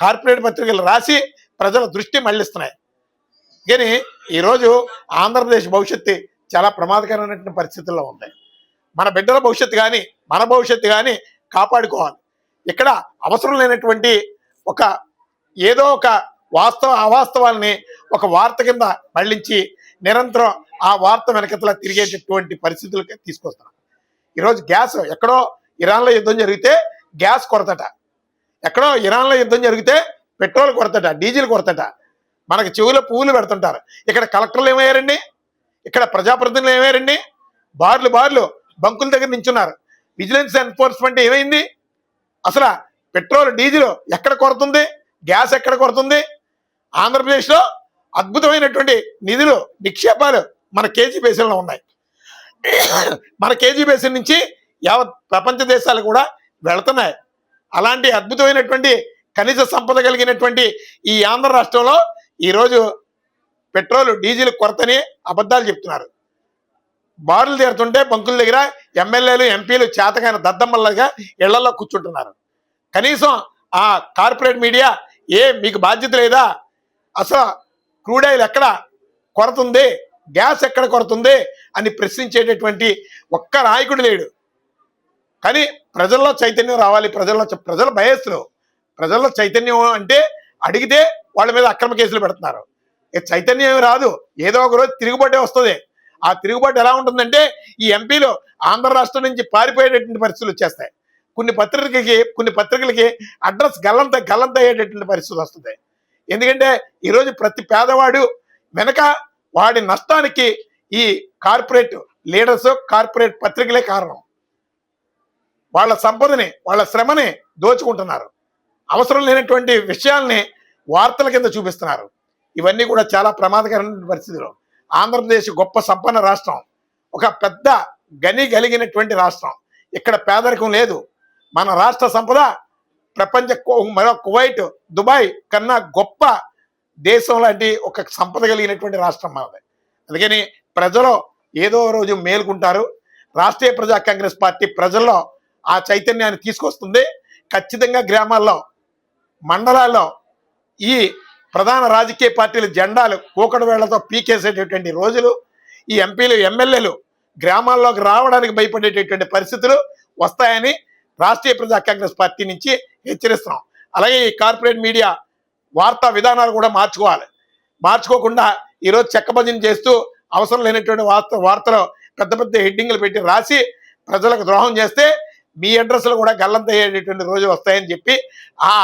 కార్పొరేట్ పత్రికలు రాసి ప్రజల దృష్టి మళ్లిస్తున్నాయి. కానీ ఈరోజు ఆంధ్రప్రదేశ్ భవిష్యత్తు చాలా ప్రమాదకరమైనటువంటి పరిస్థితుల్లో ఉంది. మన బిడ్డల భవిష్యత్తు కానీ, మన భవిష్యత్తు కానీ కాపాడుకోవాలి. ఇక్కడ అవసరం లేనటువంటి ఏదో ఒక అవాస్తవాల్ని ఒక వార్త కింద మళ్లించి నిరంతరం ఆ వార్త వెనకతలా తిరిగేటటువంటి పరిస్థితులకి తీసుకొస్తున్నాం. ఈరోజు గ్యాస్, ఎక్కడో ఇరాన్లో యుద్ధం జరిగితే గ్యాస్ కొరతట, ఎక్కడో ఇరాన్లో యుద్ధం జరిగితే పెట్రోల్ కొరతట, డీజిల్ కొరతట. మనకు చెవులో పువ్వులు పెడుతుంటారు. ఇక్కడ కలెక్టర్లు ఏమయ్యారండి? ఇక్కడ ప్రజాప్రతినిధులు ఏమయ్యారండి? బార్లు బంకుల దగ్గర నించున్నారు. విజిలెన్స్ ఎన్ఫోర్స్మెంట్ ఏమైంది? అసలు పెట్రోల్, డీజిల్ ఎక్కడ కొరతుంది? గ్యాస్ ఎక్కడ కొరతుంది? ఆంధ్రప్రదేశ్లో అద్భుతమైనటువంటి నిధులు, నిక్షేపాలు మన కేజీ బేసిన్లో ఉన్నాయి. మన కేజీ బేసిన్ నుంచి యావత్ ప్రపంచ దేశాలు కూడా వెళుతున్నాయి. అలాంటి అద్భుతమైనటువంటి ఖనిజ సంపద కలిగినటువంటి ఈ ఆంధ్ర రాష్ట్రంలో ఈరోజు పెట్రోల్, డీజిల్ కొరతని అబద్ధాలు చెప్తున్నారు. బారులు తీరుతుంటే బంకుల దగ్గర ఎమ్మెల్యేలు, ఎంపీలు చేతకాని దద్దమ్మల్లాగా ఇళ్లలో కూర్చుంటున్నారు. కనీసం ఆ కార్పొరేట్ మీడియా మీకు బాధ్యత లేదా? అసలు క్రూడ్ ఆయిల్ ఎక్కడ కొరత ఉంది, గ్యాస్ ఎక్కడ కొరత ఉంది అని ప్రశ్నించేటటువంటి ఒక్క నాయకుడు లేడు. కానీ ప్రజల్లో చైతన్యం రావాలి. ప్రజల భయస్తులు, ప్రజల్లో చైతన్యం అంటే అడిగితే వాళ్ళ మీద అక్రమ కేసులు పెడుతున్నారు. చైతన్యం ఏమి రాదు, ఏదో ఒక రోజు తిరుగుబాటే వస్తుంది. ఆ తిరుగుబాటు ఎలా ఉంటుందంటే ఈ ఎంపీలు ఆంధ్ర రాష్ట్రం నుంచి పారిపోయేటటువంటి పరిస్థితులు వచ్చేస్తాయి. కొన్ని పత్రికలకి అడ్రస్ గల్లంత అయ్యేటటువంటి పరిస్థితి వస్తుంది. ఎందుకంటే ఈరోజు ప్రతి పేదవాడు వెనక వాడి నష్టానికి ఈ కార్పొరేట్ లీడర్స్, కార్పొరేట్ పత్రికలే కారణం. వాళ్ళ సంపదని, వాళ్ళ శ్రమని దోచుకుంటున్నారు. అవసరం లేనటువంటి విషయాల్ని వార్తల కింద చూపిస్తున్నారు. ఇవన్నీ కూడా చాలా ప్రమాదకరమైన పరిస్థితులు. ఆంధ్రప్రదేశ్ గొప్ప సంపన్న రాష్ట్రం, ఒక పెద్ద గని కలిగినటువంటి రాష్ట్రం. ఇక్కడ పేదరికం లేదు. మన రాష్ట్ర సంపద ప్రపంచ మరో కువైట్, దుబాయ్ కన్నా గొప్ప దేశం లాంటి ఒక సంపద కలిగినటువంటి రాష్ట్రం మనది. అందుకని ప్రజలు ఏదో రోజు మేలుకుంటారు. రాష్ట్రీయ ప్రజా కాంగ్రెస్ పార్టీ ప్రజల్లో ఆ చైతన్యాన్ని తీసుకొస్తుంది. ఖచ్చితంగా గ్రామాల్లో, మండలాల్లో ఈ ప్రధాన రాజకీయ పార్టీల జెండాలు కూకడు వేళ్లతో పీకేసేటటువంటి రోజులు, ఈ ఎంపీలు ఎమ్మెల్యేలు గ్రామాల్లోకి రావడానికి భయపడేటటువంటి పరిస్థితులు వస్తాయని రాష్ట్రీయ ప్రజా కాంగ్రెస్ పార్టీ నుంచి హెచ్చరిస్తున్నాం. అలాగే ఈ కార్పొరేట్ మీడియా వార్తా విధానాలు కూడా మార్చుకోకుండా ఈరోజు చెక్కభజన చేస్తూ అవసరం లేనటువంటి వార్తలు పెద్ద పెద్ద హెడ్డింగ్లు పెట్టి రాసి ప్రజలకు ద్రోహం చేస్తే మీ అడ్రస్లు కూడా గల్లంతయ్యేటటువంటి రోజు వస్తాయని చెప్పి ఆ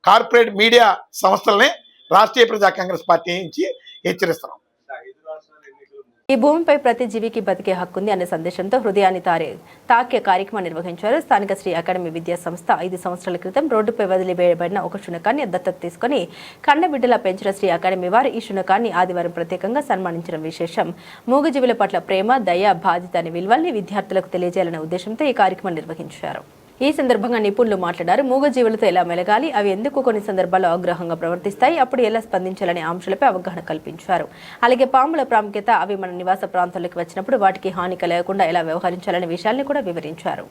కార్పొరేట్ మీడియా సంస్థల్ని రాష్ట్రీయ ప్రజా కాంగ్రెస్ పార్టీ నుంచి హెచ్చరిస్తున్నాం. ఈ భూమిపై ప్రతి జీవికి బతికే హక్కుంది అనే సందేశంతో హృదయాన్ని తాకే కార్యక్రమం నిర్వహించారు. స్థానిక శ్రీ అకాడమీ విద్యా సంస్థ 5 సంవత్సరాల క్రితం రోడ్డుపై వదిలివేయబడిన ఒక శునకాన్ని దత్తత తీసుకుని కన్నబిడ్డలా పెంచిన శ్రీ అకాడమీ వారు ఈ శునకాన్ని ఆదివారం ప్రత్యేకంగా సన్మానించడం విశేషం. మూగజీవుల పట్ల ప్రేమ, దయ, బాధ్యత అనే విలువల్ని విద్యార్థులకు తెలియజేయాలనే ఉద్దేశంతో ఈ కార్యక్రమం నిర్వహించారు. ఈ సందర్భంగా నిపుణులు మాట్లాడారు. మూగజీవులతో ఎలా మెలగాలి, అవి ఎందుకు కొన్ని సందర్భాల్లో ఆగ్రహంగా ప్రవర్తిస్తాయి, అప్పుడు ఎలా స్పందించాలనే అంశాలపై అవగాహన కల్పించారు. అలాగే పాముల ప్రాముఖ్యత, అవి మన నివాస ప్రాంతాల్లోకి వచ్చినప్పుడు వాటికి హాని కలగకుండా ఎలా వ్యవహరించాలనే విషయాల్ని కూడా వివరించారు.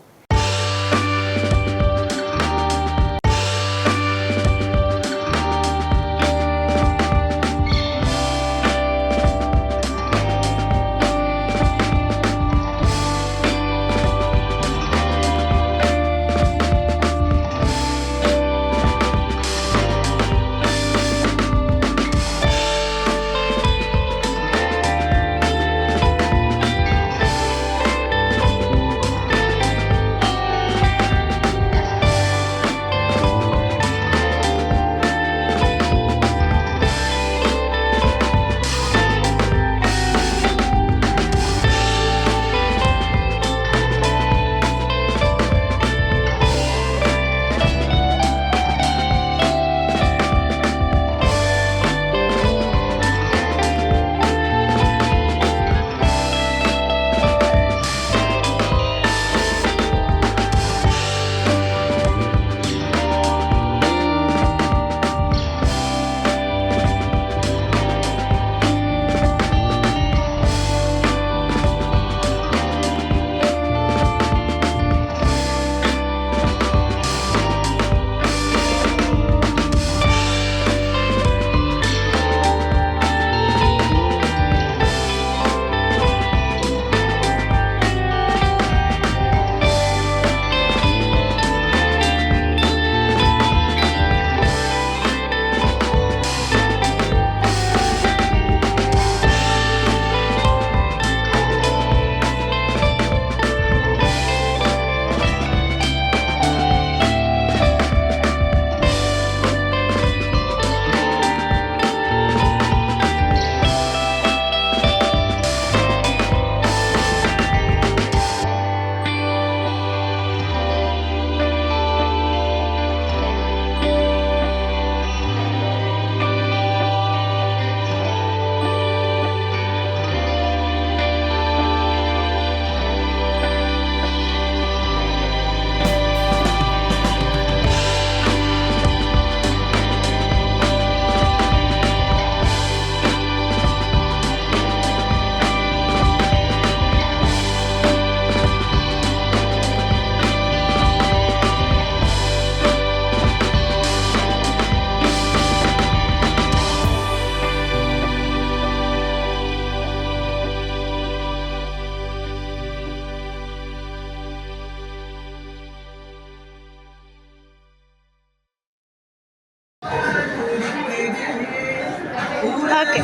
ఓకే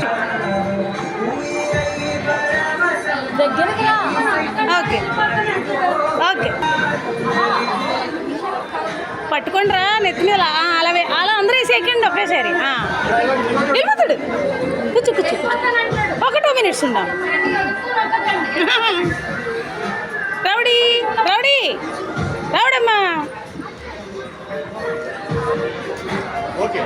ఓకే ఓకే పట్టుకోండి రా నెత్తి మీద అలాగే అలా అందరూ వేసేయండి ఒకేసారి వెళ్ళిపోతాడు కూర్చో కూర్చో ఒక 2 minutes ఉందాం రౌడీ రౌడీ రౌడమ్మా ఓకే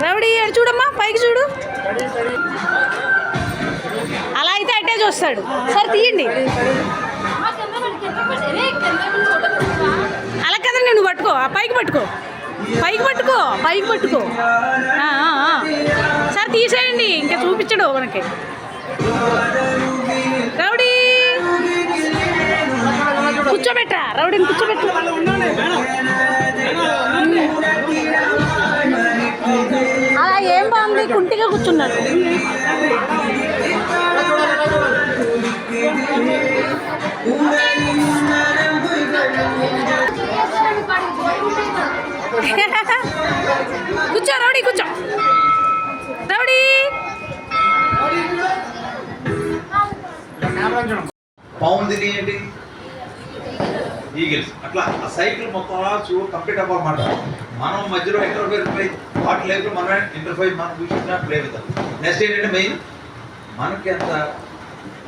రౌడీ చూడమ్మా, పైకి చూడు. అలా అయితే అట్టే చూస్తాడు. సరే తీయండి. అలా కదండి, నువ్వు పట్టుకో, పైకి పట్టుకో, పైకి పట్టుకో, పైకి పట్టుకో. సరే తీసేయండి, ఇంకా చూపించడు మనకి. రౌడీ కూర్చోబెట్టా, రౌడీని కూర్చోబెట్టు. అలా ఏం బాగుంది, కుంటిగా కూర్చున్నాడు. కూర్చో రౌడీ, కూర్చో రౌడీ. పావును తినేయండి, ఈగిల్స్ అట్లా ఆ సైకిల్ మొత్తం కంప్లీట్ అవ్వమాట. మనం మధ్యలో ఇంటర్ఫైర్ వాటి లేదు, మనమే ఇంటర్ఫైర్ మనం చూసినా ప్లే అవుతాం. నెక్స్ట్ ఏంటంటే మెయిన్ మనకి అంత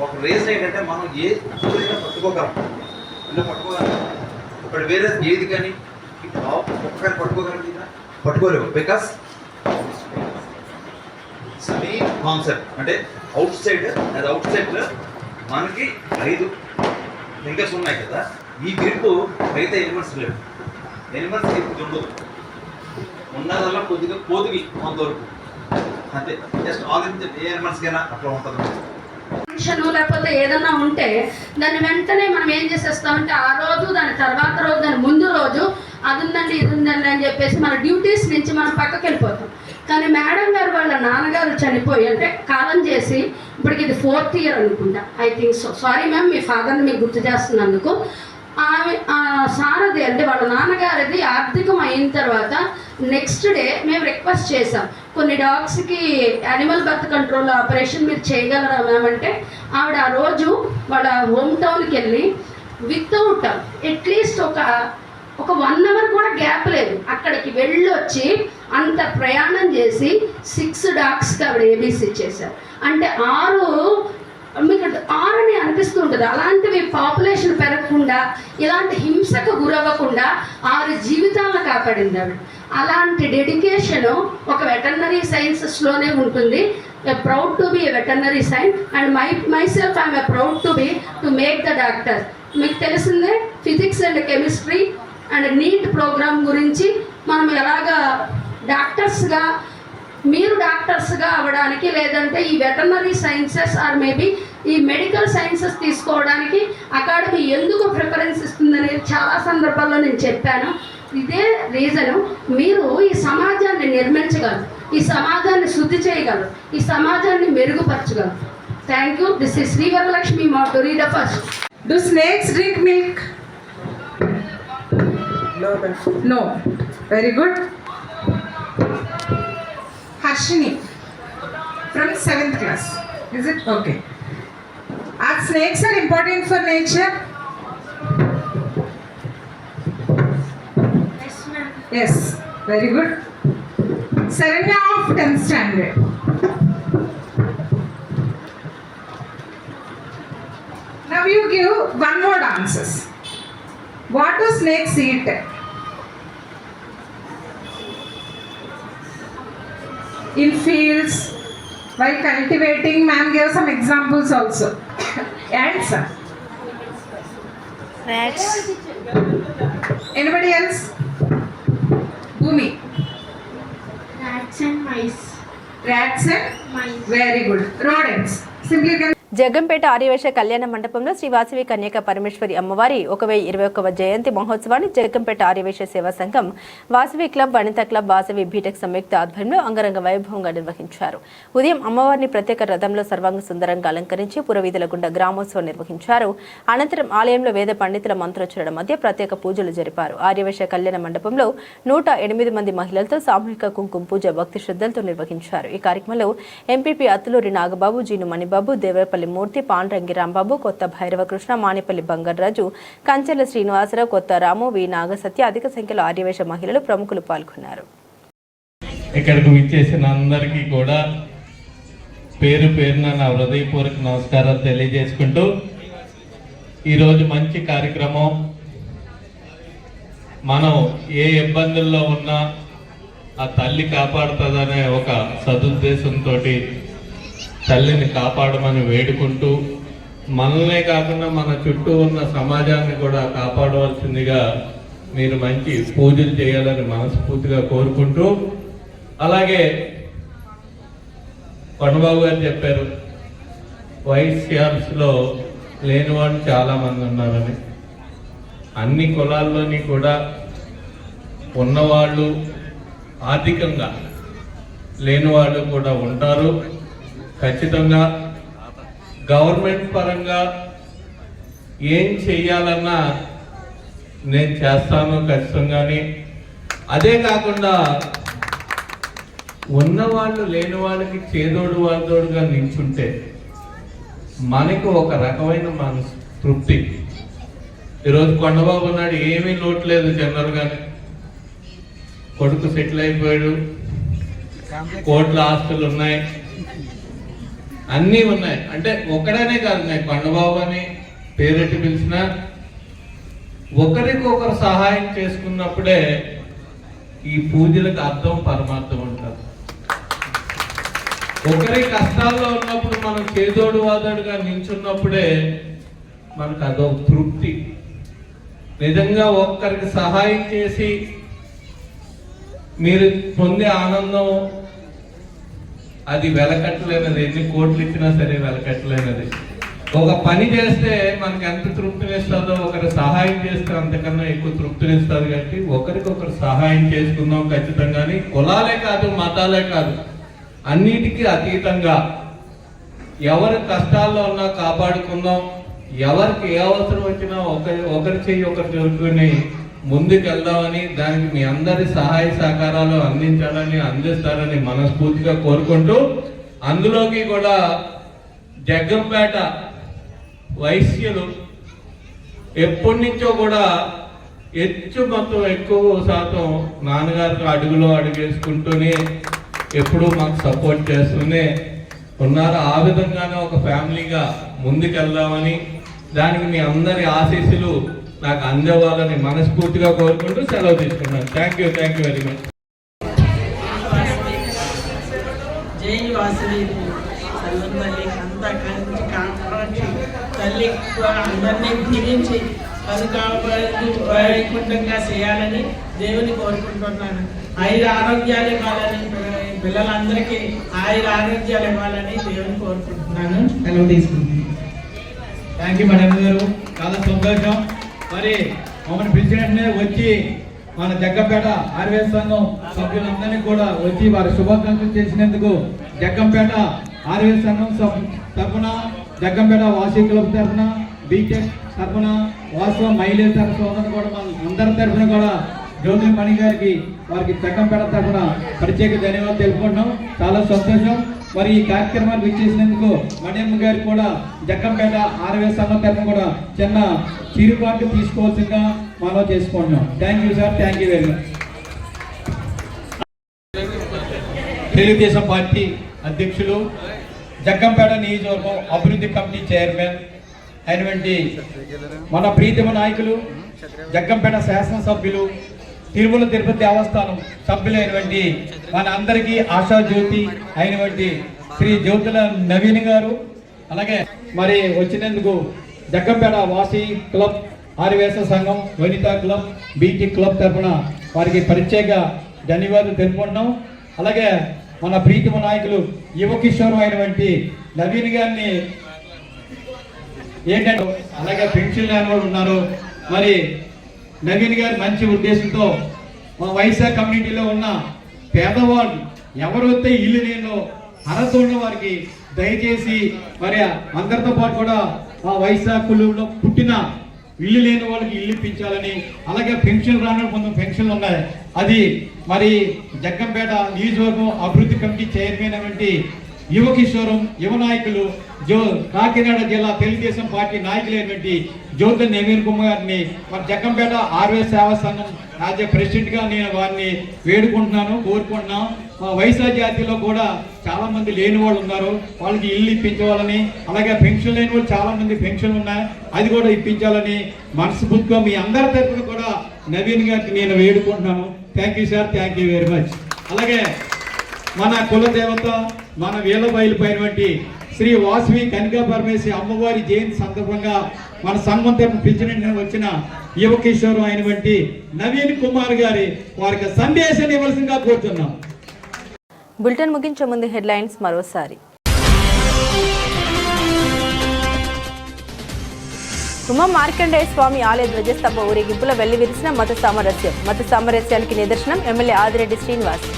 ఒక రేస్ ఏంటంటే మనం ఏ చూడైనా పట్టుకోగలం, ఇలా పట్టుకోగలం. ఇప్పుడు వేరే ఏది కానీ ఒక్కసారి పట్టుకోగలిగినా పట్టుకోలేవు. బికాస్ మెయిన్ కాన్సెప్ట్ అంటే అవుట్ సైడ్, అది అవుట్ సైడ్లో మనకి 5 ఫింగర్స్ ఉన్నాయి కదా. ఈ గ్రిప్ అయితే ఎనిమల్స్ లేవు, ఎనిమల్స్ గ్రిప్ ఉండదు. ఉన్నదల్లా కొద్దిగా పోతుగి కొంతవరకు అంతే. జస్ట్ ఆలోచించండి, ఏ ఎనిమల్స్కైనా అట్లా ఉంటుంది. ఫంక్షన్ లేకపోతే ఏదైనా ఉంటే దాన్ని వెంటనే మనం ఏం చేసేస్తామంటే ఆ రోజు, దాని తర్వాత రోజు, దాని ముందు రోజు అది ఉందండి ఇది ఉందండి అని చెప్పేసి మన డ్యూటీస్ నుంచి మనం పక్కకి వెళ్ళిపోతాం. కానీ మేడం గారు వాళ్ళ నాన్నగారు చనిపోయి అంటే కాలం చేసి ఇప్పటికి ఇది 4th year అనుకుంటా, I think so. Sorry ma'am, మీ ఫాదర్ని మీకు గుర్తు చేస్తున్నందుకు. ఆమె సారథి అంటే వాళ్ళ నాన్నగారిది ఆర్థికం అయిన తర్వాత నెక్స్ట్ డే మేము రిక్వెస్ట్ చేసాం, కొన్ని డాగ్స్కి యానిమల్ బర్త్ కంట్రోల్ ఆపరేషన్ మీరు చేయగలరా మ్యామ్ అంటే ఆవిడ ఆ రోజు వాళ్ళ హోమ్ టౌన్కి వెళ్ళి వితౌట్ అట్లీస్ట్ ఒక 1 hour కూడా గ్యాప్ లేదు అక్కడికి వెళ్ళొచ్చి అంత ప్రయాణం చేసి 6 dogsకి ఆవిడ ఏబీసీ ఇచ్చేసారు. అంటే 6 మీకు 6 అని అనిపిస్తూ ఉంటుంది. అలాంటివి పాపులేషన్ పెరగకుండా, ఇలాంటి హింసకు గురవ్వకుండా 6 జీవితాలను కాపాడింది ఆవిడ. అలాంటి డెడికేషను ఒక వెటర్నరీ సైన్సెస్లోనే ఉంటుంది. Proud to be a veterinary science and myself I'm proud to be to make the doctor. మీకు తెలిసిందే physics and chemistry and NEET programme గురించి మనం ఎలాగా డాక్టర్స్గా, మీరు డాక్టర్స్గా అవ్వడానికి, లేదంటే ఈ వెటర్నరీ సైన్సెస్ ఆర్ మేబీ ఈ మెడికల్ సైన్సెస్ తీసుకోవడానికి అకాడమీ ఎందుకు ప్రిఫరెన్స్ ఇస్తుందనేది చాలా సందర్భాల్లో నేను చెప్పాను. ఇదే రీజను, మీరు ఈ సమాజాన్ని నిర్మించగలరు, ఈ సమాజాన్ని శుద్ధి చేయగలరు, ఈ సమాజాన్ని మెరుగుపరచగలరు. Thank you. This is Shri Varalakshmi Mathuri the first. Do snakes drink milk? No. Very good. Harshini from 7th class. Is it okay? Are snakes are important for nature? Yes ma'am. Yes. Very good. Saranya of 10th standard. Now you give one word answers. What do snakes eat? In fields, while cultivating, ma'am gave some examples also. Ants. Rats. Anybody else? Bhumi. Rats and mice. Rats and mice. Very good. Rodents. Simply you can. Jaggampeta Aryavysya కళ్యాణ మండపంలో శ్రీ వాసవి కన్యక పరమేశ్వరి అమ్మవారి 1021వ జయంతి మహోత్సవాన్ని జగ్గంపేట ఆర్యవేశ సేవా సంఘం, Vasavi club, Vanitha club, Vasavi BTech సంయుక్త ఆధ్వర్యంలో అంగరంగ వైభవంగా నిర్వహించారు. ఉదయం అమ్మవారిని ప్రత్యేక రథంలో సర్వాంగ సుందరంగా అలంకరించి పురవీధుల గుండా గ్రామోత్సవం నిర్వహించారు. అనంతరం ఆలయంలో వేద పండితుల మంత్రోచ్చరణ మధ్య ప్రత్యేక పూజలు జరిపారు. ఆర్యవేశ కళ్యాణ మండపంలో 108 మంది మహిళలతో సామూహిక కుంకుమ పూజ భక్తి శ్రద్ధలతో నిర్వహించారు. ఈ కార్యక్రమంలో ఎంపీపీ అత్తులూరి నాగబాబు, జీను మణిబాబు, దేవరపల్లి మూర్తి, పాండ్రంగి రాంబాబు, కొత్త భైరవకృష్ణ, మానేపల్లి బంగారాజు, కంచెల శ్రీనివాసరావు, కొత్త రాము, వి నాగసత్య, అధిక సంఖ్యలో ఆర్యవేశ మహిళలు, ప్రముఖులు పాల్గొన్నారు. ఇక్కడికి విచ్చేసిన అందరికీ కూడా పేరు పేరున నా హృదయపూర్వక నమస్కారాలు తెలియజేసుకుంటూ, ఈరోజు మంచి కార్యక్రమం మనం ఏ ఇబ్బందుల్లో ఉన్నా ఆ తల్లి కాపాడుతుందనే ఒక సదుద్దేశంతో తల్లిని కాపాడమని వేడుకుంటూ మనల్నే కాకుండా మన చుట్టూ ఉన్న సమాజాన్ని కూడా కాపాడవలసిందిగా మీరు మంచి పూజలు చేయాలని మనస్ఫూర్తిగా కోరుకుంటూ, అలాగే కొండబాబు గారు చెప్పారు వైశ్యాస్లో లేని వాళ్ళు చాలామంది ఉన్నారని. అన్ని కులాల్లోని కూడా ఉన్నవాళ్ళు, ఆర్థికంగా లేని వాళ్ళు కూడా ఉంటారు. ఖచ్చితంగా గవర్నమెంట్ పరంగా ఏం చెయ్యాలన్నా నేను చేస్తాను ఖచ్చితంగానే. అదే కాకుండా ఉన్నవాళ్ళు లేని వాళ్ళకి చేదోడు వాదోడుగా నిల్చుంటే మనకు ఒక రకమైన మనసు తృప్తి. ఈరోజు కొండబాబు ఉన్నాడు, ఏమీ లోటు లేదు. జనరల్గానే కొడుకు సెటిల్ అయిపోయాడు, కోట్ల ఆస్తులు ఉన్నాయి, అన్నీ ఉన్నాయి. అంటే ఒక్కడనే కాదు, నేను కొండబాబు అని పేరెట్టి పిలిచిన ఒకరికొకరు సహాయం చేసుకున్నప్పుడే ఈ పూజలకు అర్థం పరమార్థం ఉంటుంది. ఒకరి కష్టాల్లో ఉన్నప్పుడు మనం చేదోడు వాదోడుగా నిల్చున్నప్పుడే మనకు అదొక తృప్తి. నిజంగా ఒక్కరికి సహాయం చేసి మీరు పొందే ఆనందం అది వెలకట్టలేనిది. ఎన్ని కోట్లు ఇచ్చినా సరే వెలకట్టలేనిది. ఒక పని చేస్తే మనకి ఎంత తృప్తినిస్తుందో ఒకరి సహాయం చేస్తే అంతకన్నా ఎక్కువ తృప్తినిస్తుంది. కాబట్టి ఒకరికొకరు సహాయం చేసుకుందాం ఖచ్చితంగాని. కులాలే కాదు, మతాలే కాదు, అన్నిటికీ అతీతంగా ఎవరి కష్టాల్లో ఉన్నా కాపాడుకుందాం. ఎవరికి ఏ అవసరం వచ్చినా ఒకరి చెయ్యి ఒకరు జరుపుకుని ముందుకెళ్దామని, దానికి మీ అందరి సహాయ సహకారాలు అందిస్తారని మనస్ఫూర్తిగా కోరుకుంటూ, అందులోకి కూడా జగ్గంపేట వైశ్యులు ఎప్పటి నుంచో కూడా మొత్తం ఎక్కువ శాతం నాన్నగారికి అడుగులో అడుగేసుకుంటూనే ఎప్పుడూ మాకు సపోర్ట్ చేస్తూనే ఉన్నారు. ఆ విధంగానే ఒక ఫ్యామిలీగా ముందుకెళ్దామని, దానికి మీ అందరి ఆశీస్సులు నాకు అందేవాళ్ళని మనస్ఫూర్తిగా కోరుకుంటూ సెలవు తీసుకున్నాను. Thank you very much. జై వాసవి తల్లి అంతా కలిసి కాపాడి తల్లి అందరినీ దీవించి వైకుంఠంగా చేయాలని దేవుని కోరుకుంటున్నాను. ఆయుర ఆరోగ్యాలు ఇవ్వాలని, పిల్లలందరికీ ఆయుర ఆరోగ్యాలు ఇవ్వాలని దేవుని కోరుకుంటున్నాను. సెలవు తీసుకుంటున్నాను. థ్యాంక్ యూ మేడం గారు, చాలా సంతోషం. మరి మమ్మల్ని పిలిచినట్టునే వచ్చి మన జగ్గంపేట ఆర్వీఎస్ సంఘం సభ్యులందరినీ కూడా వచ్చి వారి శుభాకాంక్షలు చేసినందుకు జగ్గంపేట ఆర్వీఎస్ సంఘం తరఫున, జగ్గంపేట వాసీ క్లబ్ తరఫున, బీటెక్ తరఫున, వాస్తవ మహిళల తరఫున కూడా మన అందరి తరఫున కూడా జ్యోతి మణి గారికి, వారికి జగ్గంపేట తరఫున ప్రత్యేక ధన్యవాదాలు తెలుపుకుంటున్నాం. చాలా సంతోషం. మరి ఈ కార్యక్రమాన్ని విచ్చేసినందుకు మణియమ్మ గారికి కూడా జగ్గంపేట ఆర్వీఎస్ సంఘం తరఫున కూడా చిన్న చీరుపాటు తీసుకోవాల్సిందిగా మనం చేసుకుంటున్నాం. Thank you sir, thank you very much. Telugu Desam party అధ్యక్షులు, జగ్గంపేట నియోజకవర్గం అభివృద్ధి కమిటీ చైర్మన్ అయినటువంటి మన ప్రీతమ నాయకులు, జగ్గంపేట శాసనసభ్యులు, తిరుమల తిరుపతి దేవస్థానం సభ్యులైనటువంటి మన అందరికీ ఆశాజ్యోతి అయినటువంటి శ్రీ జ్యోతుల నవీన్ గారు, అలాగే మరి వచ్చినందుకు జగ్గంపేట వాసీ క్లబ్, ఆర్వీఎస్ సంఘం, వనితా క్లబ్, బీటీ క్లబ్ తరఫున వారికి ప్రత్యేక ధన్యవాదాలు తెలుపుకుంటున్నాం. అలాగే మన ప్రీతమ నాయకులు యువ కిషోరం అయినటువంటి నవీన్ గారిని ఏంటంటే, అలాగే పెన్షన్ లేని వాళ్ళు ఉన్నారు. మరి నవీన్ గారు మంచి ఉద్దేశంతో మా వైశాఖ కమ్యూనిటీలో ఉన్న పేదవాళ్ళు ఎవరైతే ఇల్లు లేనో అర్హత ఉన్న వారికి దయచేసి మరి అందరితో పాటు కూడా మా వైశాఖలో పుట్టిన ఇల్లు లేని వాళ్ళకి ఇల్లు ఇప్పించాలని, అలాగే పెన్షన్ రాని కొంచెం పెన్షన్లు ఉన్నాయి. అది మరి జగ్గంపేట నియోజకవర్గం అభివృద్ధి కమిటీ చైర్మన్ అయినటువంటి యువ కిషోరం, యువ నాయకులు, కాకినాడ జిల్లా తెలుగుదేశం పార్టీ నాయకులైనటువంటి జ్యోతి నవీన్ కుమార్ గారిని మరి జగ్గంపేట ఆర్వీఎస్ సేవా సంఘం యాజ్ ఏ ప్రెసిడెంట్గా నేను వారిని వేడుకుంటున్నాను, కోరుకుంటున్నాం. మా వైఎస్ఆర్ జాతీయలో కూడా చాలా మంది లేని వాళ్ళు ఉన్నారు, వాళ్ళకి ఇల్లు ఇప్పించాలని, అలాగే పెన్షన్ లేని వాళ్ళు చాలా మంది పెన్షన్లు ఉన్నాయి, అది కూడా ఇప్పించాలని మనస్ఫూర్తిగా మీ అందరి తరఫున కూడా నవీన్ గారికి నేను వేడుకుంటున్నాను. Thank you sir, thank you very much. అలాగే మన కులదేవత మన వీళ్ళబయలుపోయినటువంటి శ్రీ వాసవి కనికా పరమేశ్వరి అమ్మవారి జయంతి సందర్భంగా మన సంఘం తరపున పిలిచిన వచ్చిన యువ కిషోరం అయినటువంటి నవీన్ కుమార్ గారి వారికి సందేశాన్ని ఇవ్వాల్సిందిగా కోరుతున్నాం. బులెటిన్ ముగించే ముందు హెడ్లైన్స్ మరోసారి. ఉమా మార్కండేయ స్వామి ఆలయ ధ్వజస్తంభ ఊరేగింపులో వెళ్లి విరిసిన మత సామరస్యం. మత సామరస్యానికి నిదర్శనం ఎమ్మెల్యే ఆదిరెడ్డి శ్రీనివాస్.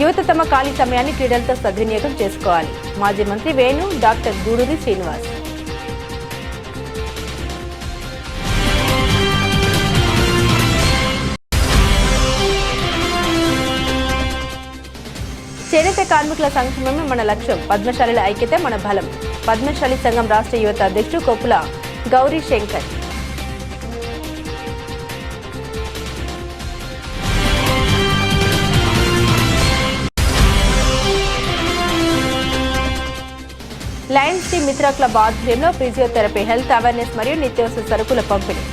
యువత తమ ఖాళీ సమయాన్ని క్రీడలతో సద్వినియోగం చేసుకోవాలి. మాజీ మంత్రి వేణు, డాక్టర్ గూడూరి శ్రీనివాస్. చేనేత కార్మికుల సంక్షేమమే మన లక్ష్యం. పద్మశాలిల ఐక్యత మన బలం. పద్మశాలి సంఘం రాష్ట్ర యువత అధ్యక్షుడు కొప్పుల గౌరీ శంకర్. లయన్స్ టీ మిత్ర క్లబ్ ఆధ్వర్యంలో ఫిజియోథెరపీ, హెల్త్ అవేర్నెస్ మరియు నిత్యావసర సరుకుల పంపిణీ.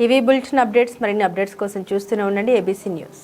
ఇవి బులెటిన్ అప్డేట్స్. మరిన్ని అప్డేట్స్ కోసం చూస్తూనే ఉండండి ABC న్యూస్.